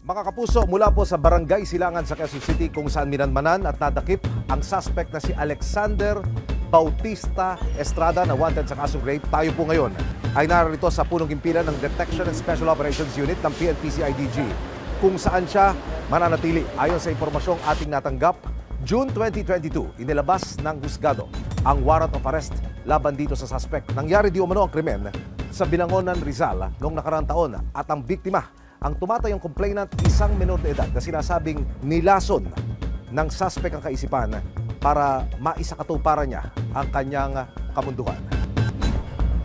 Mga kapuso, mula po sa Barangay Silangan sa Quezon City kung saan minanmanan at nadakip ang suspect na si Alexander Bautista Estrada na wanted sa kasong rape. Tayo po ngayon ay narito sa punong himpilan ng Detection and Special Operations Unit ng PNP-CIDG kung saan siya mananatili. Ayon sa impormasyong ating natanggap, June 2022, inilabas ng husgado ang warrant of arrest laban dito sa suspect. Nangyari di umano ang krimen sa Binangonan, Rizal noong nakaraang taon at ang biktima, ang tumatayong complainant, isang menor de edad na sinasabing nilason ng suspect ang kaisipan para maisakatuparan niya ang kanyang kamunduhan.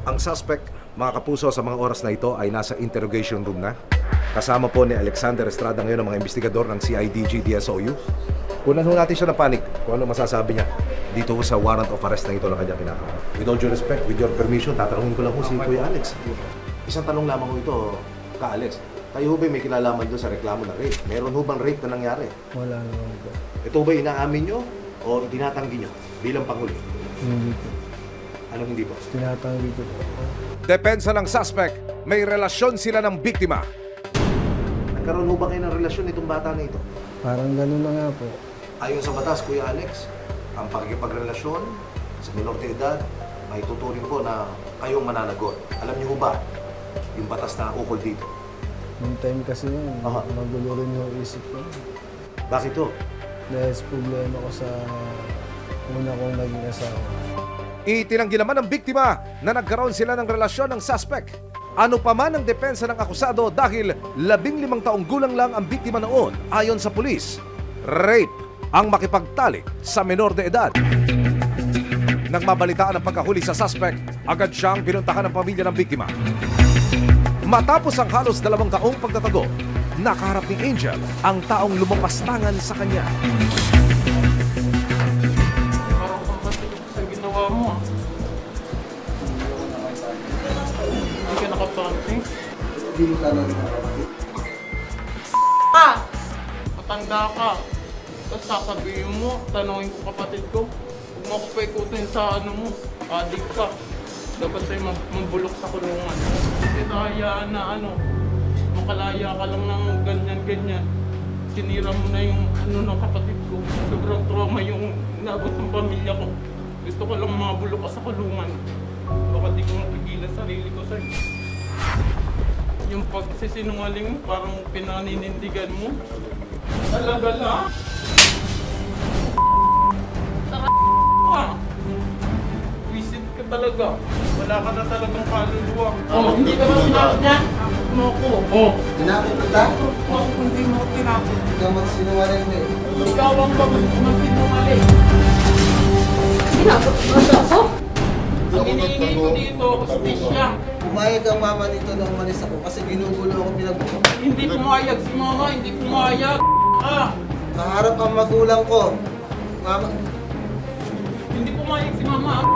Ang suspect, mga kapuso, sa mga oras na ito ay nasa interrogation room na. Kasama po ni Alexander Estrada ngayon ang mga investigador ng CIDG DSOU. Kunan ho natin siya ng panik kung ano masasabi niya dito sa warrant of arrest na ito ng kanyang kinakaharap. With all due respect, with your permission, tatanungin ko lang po si Kuya Alex. Isang tanong lamang ko ito, Ka Alex. Tayo ba may kinalaman doon sa reklamo ng rape? Meron ho bang rape na nangyari? Wala naman po. Ito ba inaamin nyo o tinatanggi nyo bilang panghuli? Hindi po. Anong hindi po? Tinatanggi ko po. Depensa ng suspect, may relasyon sila ng biktima. Nagkaroon ho ba kayo ng relasyon itong bata na ito? Parang gano'n na nga po. Ayon sa batas, Kuya Alex, ang pakikipagrelasyon sa menor de edad, may tuturing po na kayong mananagot. Alam niyo ho ba yung batas na ukol dito? Yung time kasi yun, magulo rin yung isip ko. Bakit to? Dahil sa problema ko sa una kong naging asawa. Itinanggi naman ng biktima na nagkaroon sila ng relasyon ng suspect. Ano pa man ang depensa ng akusado dahil 15 taong gulang lang ang biktima noon ayon sa pulis. Rape ang makipagtalik sa menor de edad. Nang mabalitaan ang pagkahuli sa suspect, agad siyang pinuntahan ng pamilya ng biktima. Matapos ang halos 2 taong pagtatago, nakaharap ni Angel ang taong lumapastangan sa kanya. Parang kapatid sa ginawa mo. Hindi ka nakapansin. Hindi ka lang nakapagod. Matanda ka. Tapos sasabihin mo, tanongin ko kapatid ko, huwag mo ako paikutin sa ano mo, adik ka. Dapat sa'yo mambulok sa kulungan. Kasi hayaan na makalaya ka lang ng ganyan-ganyan. Sinira mo na yung ng kapatid ko. Sobrang trauma yung inabot ng pamilya ko. Gusto ko lang mabulok ka sa kulungan. Baka di ko mapigilan sarili ko sa'yo. Yung pagsisinungaling mo, parang pinaninindigan mo. Talaga lang. Visit ka talaga. Wala ka na talagang kaluluwa. Hindi ka ba tinapot niya? Ano ko? Tinapot kita? Hindi mo ko tinapot. Ikaw magsinungaling mo eh. Ikaw ang magsinungaling. Tinapot mo ako? Ang hinihingi ko dito, hostisya. Pumayag ang mama nito na umalis ako kasi ginugulo ako pinagbuko. Hindi pumayag si mama, hindi pumayag. Kaharap ang magulang ko. Mama, Hindi pumayag si mama.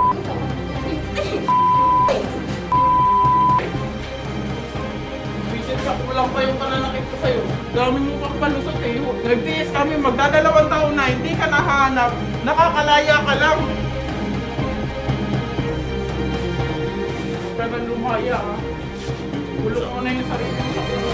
Visit ka, kulang pa yung pananakit ko sa'yo. Dami mo pang palusot eh. Nag-DS kami, magdadalawang taon na, hindi ka nahanap. Nakakalaya ka lang. Huwag ka na lumaya ha. Kulot mo na yung sarili mo sa kulungan.